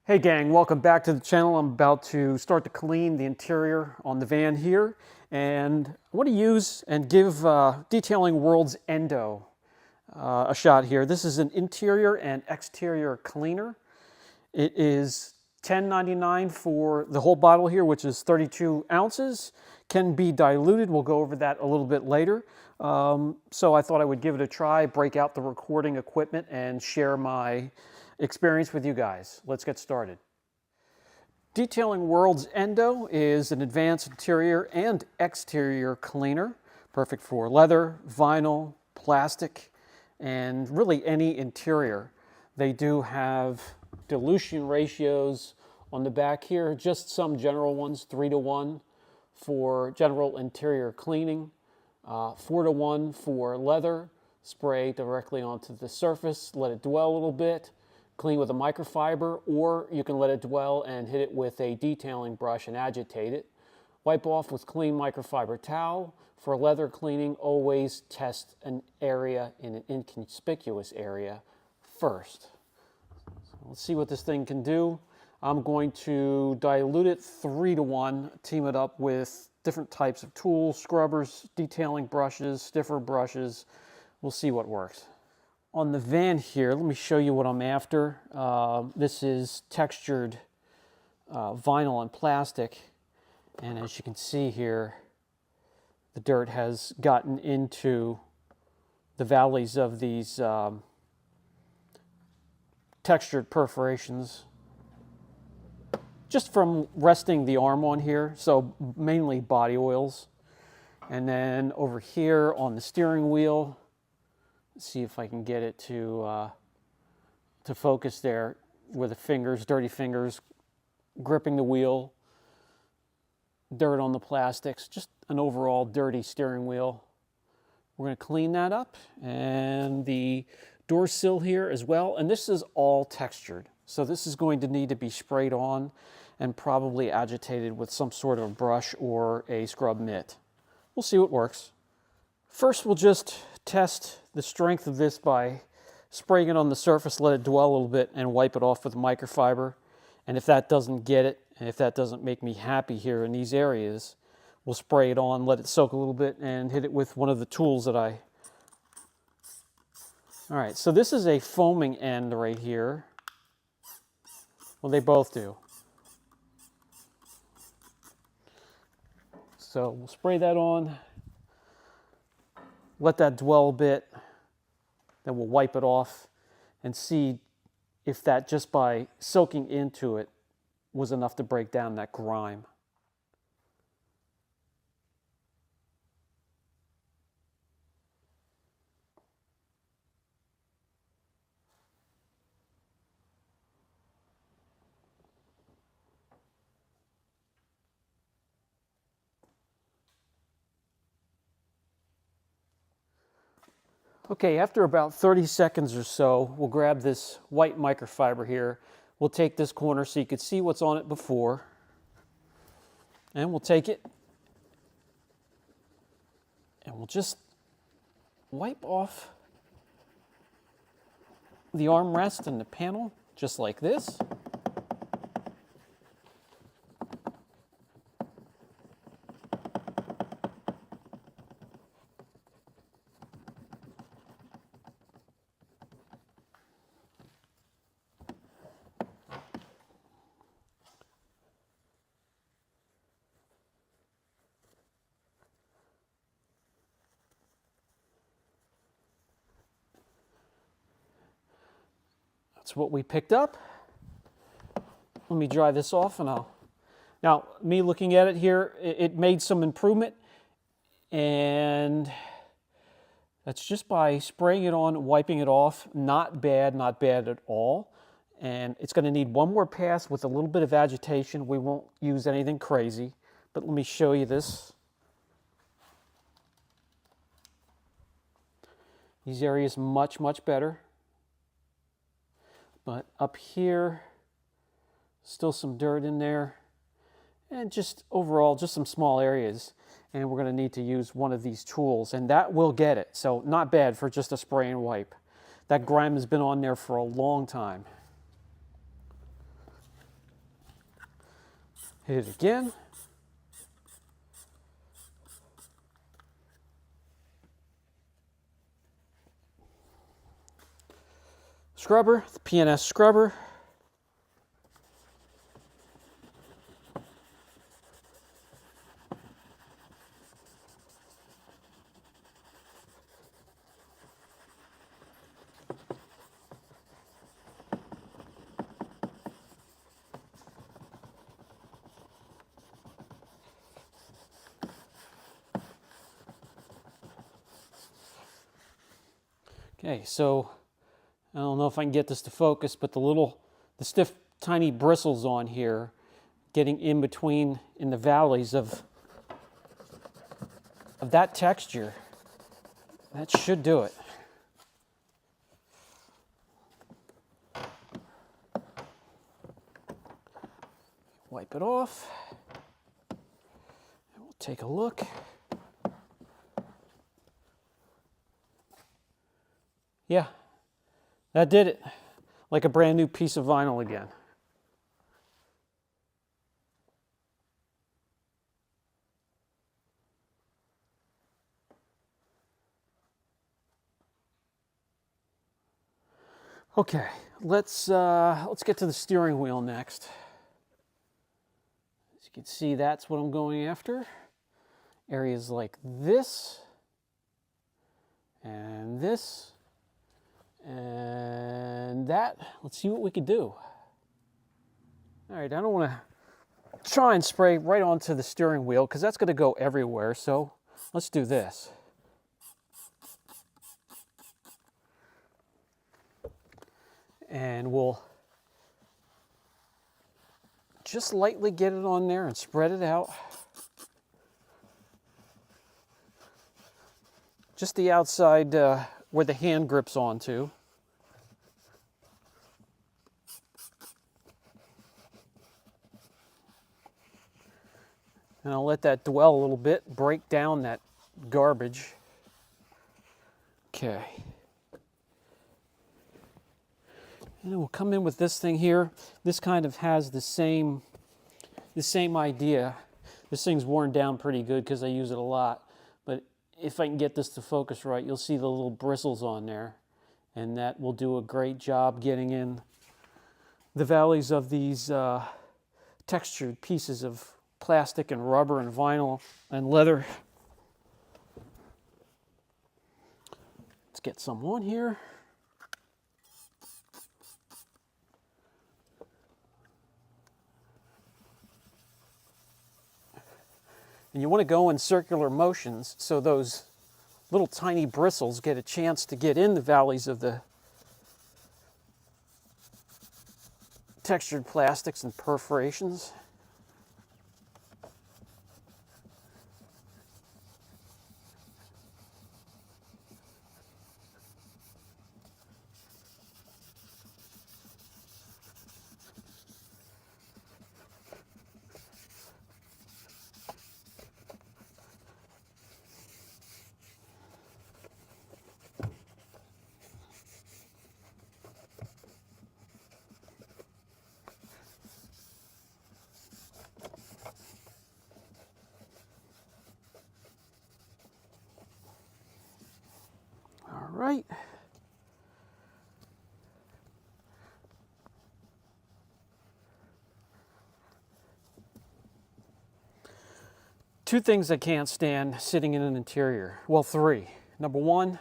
Hey gang, welcome back to the channel. I'm about to start to clean the interior on the van here, and I want to use and give Detailing World's Endo a shot here. This is an interior and exterior cleaner. It is $10.99 for the whole bottle here, which is 32 ounces. Can be diluted. We'll go over that a little bit later. So I thought I would give it a try, break out the recording equipment, and share my experience with you guys. Let's get started. Detailing World's Endo is an advanced interior and exterior cleaner, perfect for leather, vinyl, plastic, and really any interior. They do have dilution ratios on the back here, just some general ones, 3:1 for general interior cleaning, 4:1 for leather, spray directly onto the surface, let it dwell a little bit, clean with a microfiber, or you can let it dwell and hit it with a detailing brush and agitate it. Wipe off with clean microfiber towel. For leather cleaning, always test an area in an inconspicuous area first. So let's see what this thing can do. I'm going to dilute it 3:1, team it up with different types of tools, scrubbers, detailing brushes, stiffer brushes. We'll see what works. On the van here, let me show you what I'm after. This is textured vinyl and plastic, and as you can see here, the dirt has gotten into the valleys of these textured perforations just from resting the arm on here, so mainly body oils. And then over here on the steering wheel, see if I can get it to focus there with the fingers, dirty fingers, gripping the wheel, dirt on the plastics, just an overall dirty steering wheel. We're going to clean that up, and the door sill here as well. And this is all textured, so this is going to need to be sprayed on and probably agitated with some sort of brush or a scrub mitt. We'll see what works. First, we'll just test the strength of this by spraying it on the surface, let it dwell a little bit, and wipe it off with microfiber. And if that doesn't get it, and if that doesn't make me happy here in these areas, we'll spray it on, let it soak a little bit, and hit it with one of the tools that I... All right, so this is a foaming end right here. Well, they both do. So we'll spray that on, let that dwell a bit, then we'll wipe it off and see if that, just by soaking into it, was enough to break down that grime. Okay, after about 30 seconds or so, we'll grab this white microfiber here. We'll take this corner so you can see what's on it before. And we'll take it and we'll just wipe off the armrest and the panel, just like this. That's what we picked up. Let me dry this off and I'll... Now, me looking at it here, it made some improvement, and that's just by spraying it on, wiping it off. Not bad at all. And it's going to need one more pass with a little bit of agitation. We won't use anything crazy, but let me show you this. These areas much better. But up here, still some dirt in there, and just overall, just some small areas. And we're going to need to use one of these tools, and that will get it. So not bad for just a spray and wipe. That grime has been on there for a long time. Hit it again. Scrubber, the PNS scrubber. Okay, so I don't know if I can get this to focus, but the stiff, tiny bristles on here, getting in between in the valleys of that texture, that should do it. Wipe it off. And we'll take a look. Yeah, that did it. Like a brand new piece of vinyl again. Okay, let's get to the steering wheel next. As you can see, that's what I'm going after. Areas like this, and this, and that. Let's see what we could do. All right, I don't want to try and spray right onto the steering wheel because that's going to go everywhere, so let's do this. And we'll just lightly get it on there and spread it out. Just the outside where the hand grips onto. And I'll let that dwell a little bit, break down that garbage. Okay. And then we'll come in with this thing here. This kind of has the same idea. This thing's worn down pretty good because I use it a lot. But if I can get this to focus right, you'll see the little bristles on there. And that will do a great job getting in the valleys of these textured pieces of plastic and rubber and vinyl and leather. Let's get some on here. And you want to go in circular motions so those little tiny bristles get a chance to get in the valleys of the textured plastics and perforations. Right. Two things I can't stand sitting in an interior. Well, three. Number one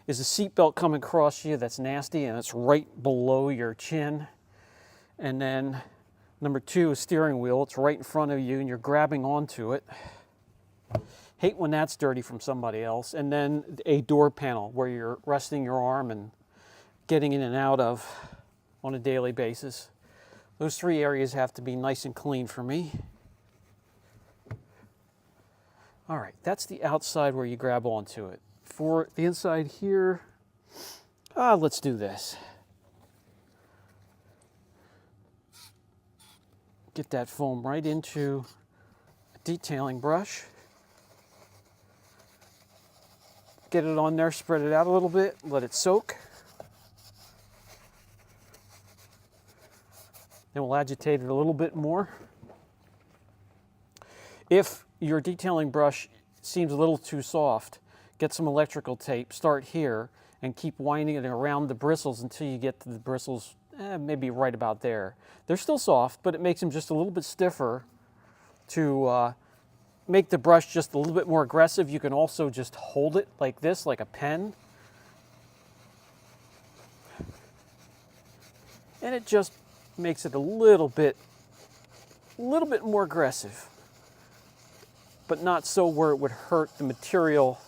is a seatbelt coming across you that's nasty and it's right below your chin. And then number two, a steering wheel. It's right in front of you and you're grabbing onto it. Hate when that's dirty from somebody else. And then a door panel where you're resting your arm and getting in and out of on a daily basis. Those three areas have to be nice and clean for me. All right, that's the outside where you grab onto it. For the inside here, let's do this. Get that foam right into a detailing brush. Get it on there, spread it out a little bit, let it soak. Then we'll agitate it a little bit more. If your detailing brush seems a little too soft, get some electrical tape, start here, and keep winding it around the bristles until you get to the bristles maybe right about there. They're still soft, but it makes them just a little bit stiffer to make the brush just a little bit more aggressive. You can also just hold it like this, like a pen. And it just makes it a little bit more aggressive, but not so where it would hurt the material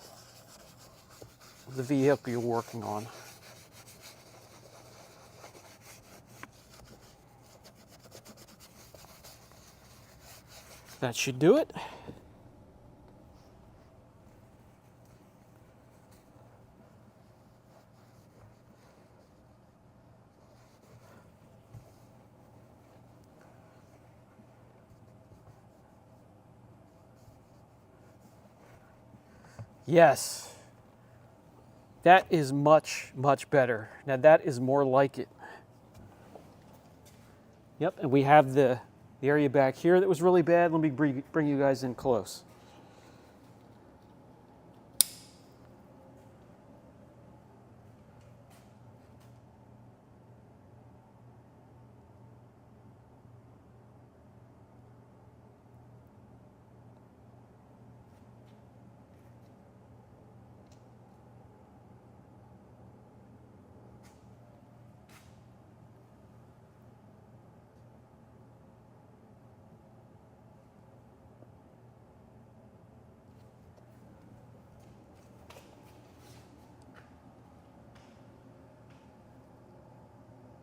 of the vehicle you're working on. That should do it. Yes, that is much, much better. Now that is more like it. Yep, and we have the area back here that was really bad. Let me bring you guys in close.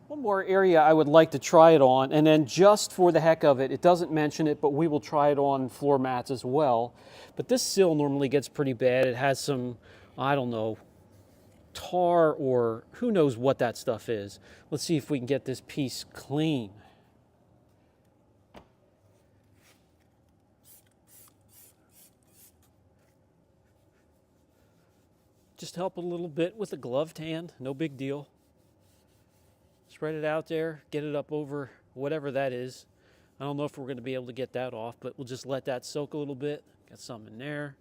One more area I would like to try it on, and then just for the heck of it, it doesn't mention it, but we will try it on floor mats as well. But this sill normally gets pretty bad. It has some, I don't know, tar or who knows what that stuff is. Let's see if we can get this piece clean. Just help a little bit with a gloved hand, no big deal. Spread it out there, get it up over whatever that is. I don't know if we're going to be able to get that off, but we'll just let that soak a little bit. Got some in there.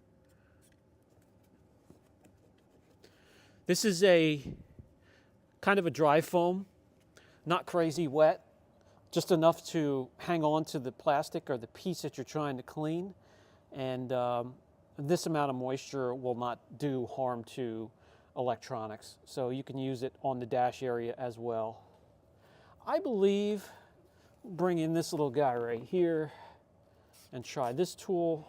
This is a kind of a dry foam, not crazy wet, just enough to hang on to the plastic or the piece that you're trying to clean. And this amount of moisture will not do harm to electronics. So you can use it on the dash area as well. I believe, bring in this little guy right here and try this tool.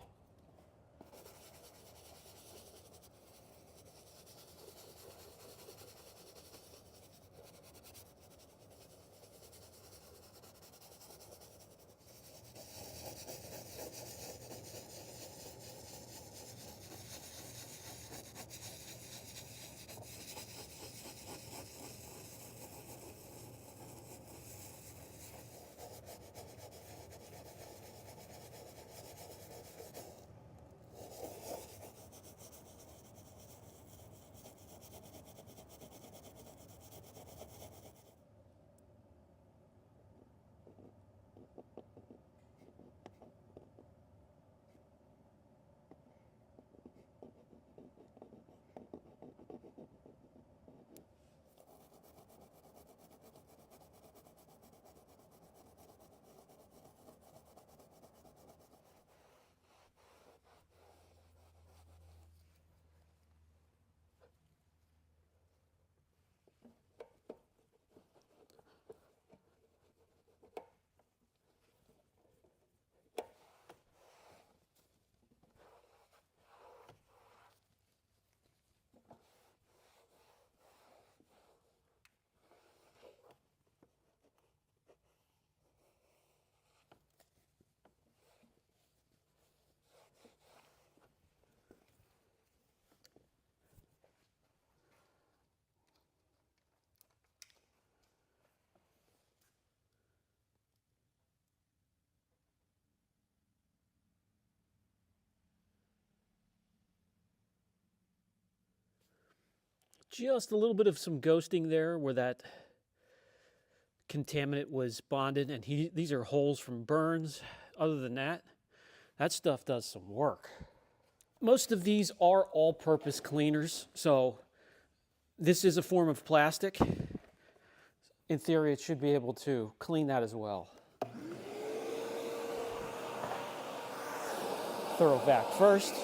Just a little bit of some ghosting there where that contaminant was bonded, and these are holes from burns. Other than that, That stuff does some work. Most of these are all-purpose cleaners, so this is a form of plastic. In theory, it should be able to clean that as well. Thorough vac first.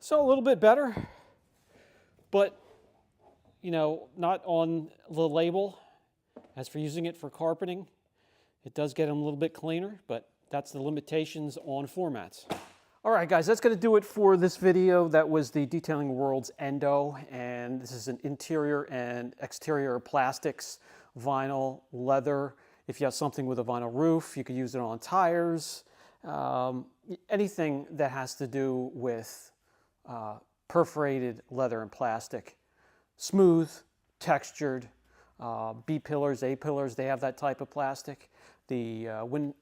So a little bit better, but not on the label. As for using it for carpeting, it does get them a little bit cleaner, but that's the limitations on formats. All right, guys, that's going to do it for this video. That was the Detailing World's Endo, and this is an interior and exterior plastics, vinyl, leather. If you have something with a vinyl roof, you could use it on tires. Anything that has to do with perforated leather and plastic. Smooth, textured, B-pillars, A-pillars, they have that type of plastic. The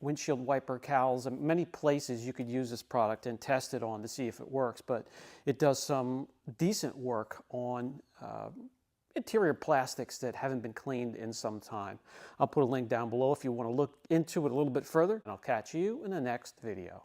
windshield wiper cowls, many places you could use this product and test it on to see if it works, but it does some decent work on interior plastics that haven't been cleaned in some time. I'll put a link down below if you want to look into it a little bit further, and I'll catch you in the next video.